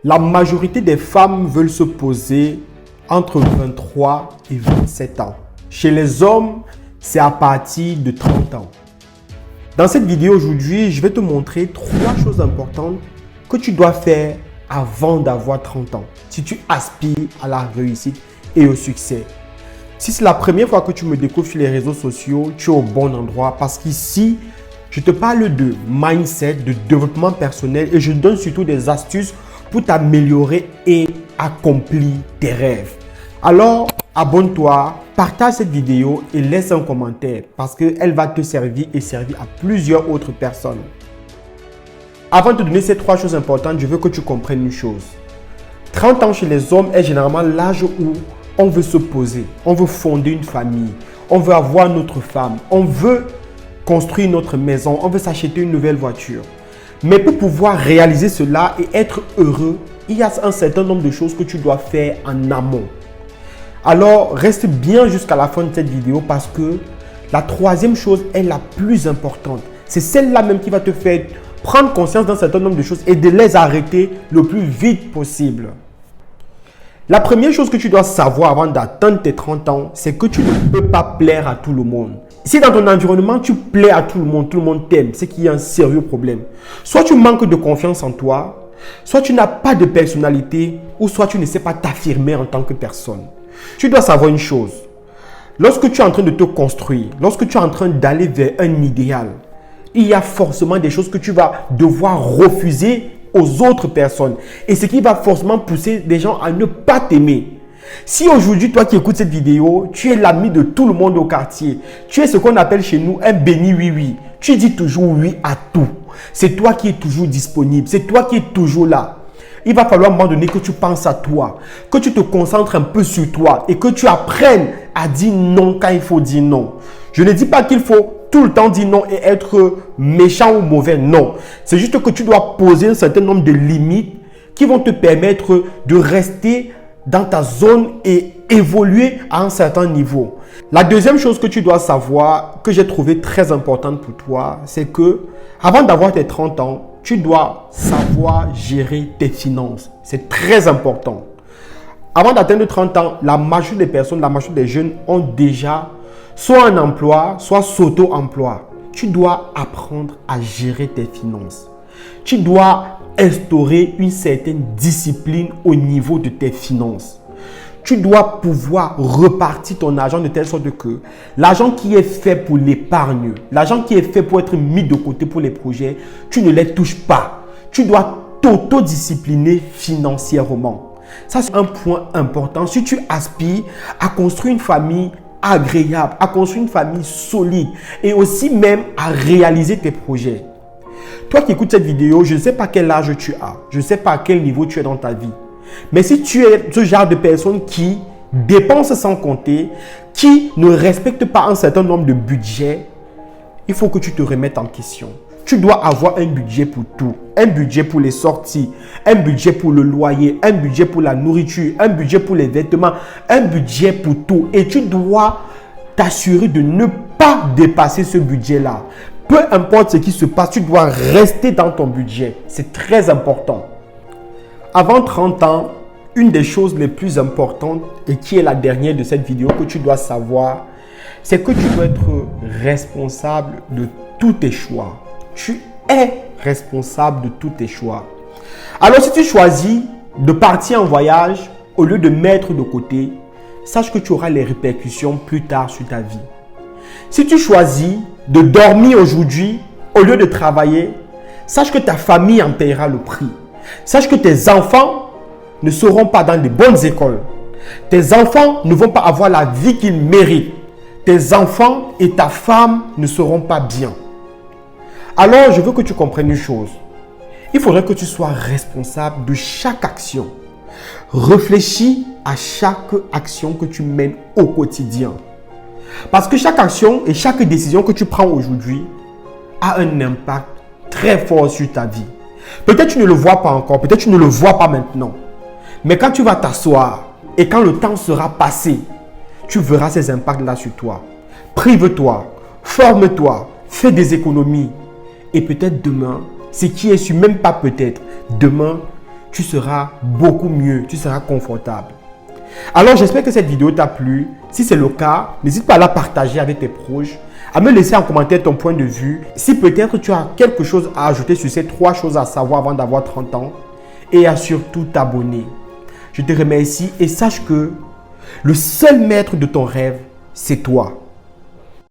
La majorité des femmes veulent se poser entre 23 et 27 ans. Chez les hommes, c'est à partir de 30 ans. Dans cette vidéo aujourd'hui, je vais te montrer 3 choses importantes que tu dois faire avant d'avoir 30 ans, si tu aspires à la réussite et au succès. Si c'est la première fois que tu me découvres sur les réseaux sociaux, tu es au bon endroit parce qu'ici, je te parle de mindset, de développement personnel et je donne surtout des astuces pour t'améliorer et accomplir tes rêves. Alors, abonne-toi, partage cette vidéo et laisse un commentaire parce qu'elle va te servir et servir à plusieurs autres personnes. Avant de te donner ces 3 choses importantes, je veux que tu comprennes une chose. 30 ans chez les hommes est généralement l'âge où on veut se poser, on veut fonder une famille, on veut avoir notre femme, on veut construire notre maison, on veut s'acheter une nouvelle voiture. Mais pour pouvoir réaliser cela et être heureux, il y a un certain nombre de choses que tu dois faire en amont. Alors, reste bien jusqu'à la fin de cette vidéo parce que la 3e chose est la plus importante. C'est celle-là même qui va te faire prendre conscience d'un certain nombre de choses et de les arrêter le plus vite possible. La première chose que tu dois savoir avant d'atteindre tes 30 ans, c'est que tu ne peux pas plaire à tout le monde. Si dans ton environnement, tu plais à tout le monde t'aime, c'est qu'il y a un sérieux problème. Soit tu manques de confiance en toi, soit tu n'as pas de personnalité, ou soit tu ne sais pas t'affirmer en tant que personne. Tu dois savoir une chose. Lorsque tu es en train de te construire, lorsque tu es en train d'aller vers un idéal, il y a forcément des choses que tu vas devoir refuser aux autres personnes. Et ce qui va forcément pousser des gens à ne pas t'aimer. Si aujourd'hui, toi qui écoutes cette vidéo, tu es l'ami de tout le monde au quartier, tu es ce qu'on appelle chez nous un béni oui-oui. Tu dis toujours oui à tout. C'est toi qui es toujours disponible, c'est toi qui es toujours là. Il va falloir à un moment donné que tu penses à toi, que tu te concentres un peu sur toi et que tu apprennes à dire non quand il faut dire non. Je ne dis pas qu'il faut tout le temps dire non et être méchant ou mauvais, non. C'est juste que tu dois poser un certain nombre de limites qui vont te permettre de rester dans ta zone et évoluer à un certain niveau. La 2e chose que tu dois savoir, que j'ai trouvé très importante pour toi, c'est que avant d'avoir tes 30 ans, tu dois savoir gérer tes finances. C'est très important. Avant d'atteindre 30 ans, la majorité des personnes, la majorité des jeunes ont déjà soit un emploi, soit s'auto-emploi. Tu dois apprendre à gérer tes finances. Tu dois instaurer une certaine discipline au niveau de tes finances. Tu dois pouvoir repartir ton argent de telle sorte que l'argent qui est fait pour l'épargne, l'argent qui est fait pour être mis de côté pour les projets, tu ne les touches pas. Tu dois t'autodiscipliner financièrement. Ça, c'est un point important. Si tu aspires à construire une famille agréable, à construire une famille solide et aussi même à réaliser tes projets. Toi qui écoutes cette vidéo, je ne sais pas quel âge tu as, je ne sais pas à quel niveau tu es dans ta vie. Mais si tu es ce genre de personne qui dépense sans compter, qui ne respecte pas un certain nombre de budgets, il faut que tu te remettes en question. Tu dois avoir un budget pour tout. Un budget pour les sorties, un budget pour le loyer, un budget pour la nourriture, un budget pour les vêtements, un budget pour tout. Et tu dois t'assurer de ne pas dépasser ce budget-là. Peu importe ce qui se passe, tu dois rester dans ton budget. C'est très important. Avant 30 ans, une des choses les plus importantes et qui est la dernière de cette vidéo que tu dois savoir, c'est que tu dois être responsable de tous tes choix. Tu es responsable de tous tes choix. Alors si tu choisis de partir en voyage au lieu de mettre de côté, sache que tu auras les répercussions plus tard sur ta vie. Si tu choisis de dormir aujourd'hui au lieu de travailler, sache que ta famille en paiera le prix. Sache que tes enfants ne seront pas dans de bonnes écoles. Tes enfants ne vont pas avoir la vie qu'ils méritent. Tes enfants et ta femme ne seront pas bien. Alors, je veux que tu comprennes une chose. Il faudrait que tu sois responsable de chaque action. Réfléchis à chaque action que tu mènes au quotidien. Parce que chaque action et chaque décision que tu prends aujourd'hui a un impact très fort sur ta vie. Peut-être tu ne le vois pas encore, peut-être tu ne le vois pas maintenant. Mais quand tu vas t'asseoir et quand le temps sera passé, tu verras ces impacts-là sur toi. Prive-toi, forme-toi, fais des économies. Et peut-être demain, ce qui est sûr, même pas peut-être, demain, tu seras beaucoup mieux, tu seras confortable. Alors, j'espère que cette vidéo t'a plu. Si c'est le cas, n'hésite pas à la partager avec tes proches, à me laisser en commentaire ton point de vue. Si peut-être tu as quelque chose à ajouter sur ces 3 choses à savoir avant d'avoir 30 ans, et à surtout t'abonner. Je te remercie et sache que le seul maître de ton rêve, c'est toi.